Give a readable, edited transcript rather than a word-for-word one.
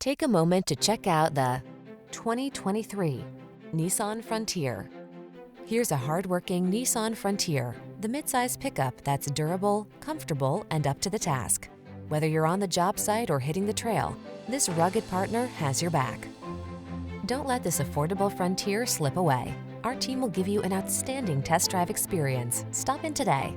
Take a moment to check out the 2023 Nissan Frontier. Here's a hard-working Nissan Frontier, the midsize pickup that's durable, comfortable, and up to the task. Whether you're on the job site or hitting the trail, this rugged partner has your back. Don't let this affordable Frontier slip away. Our team will give you an outstanding test drive experience. Stop in today.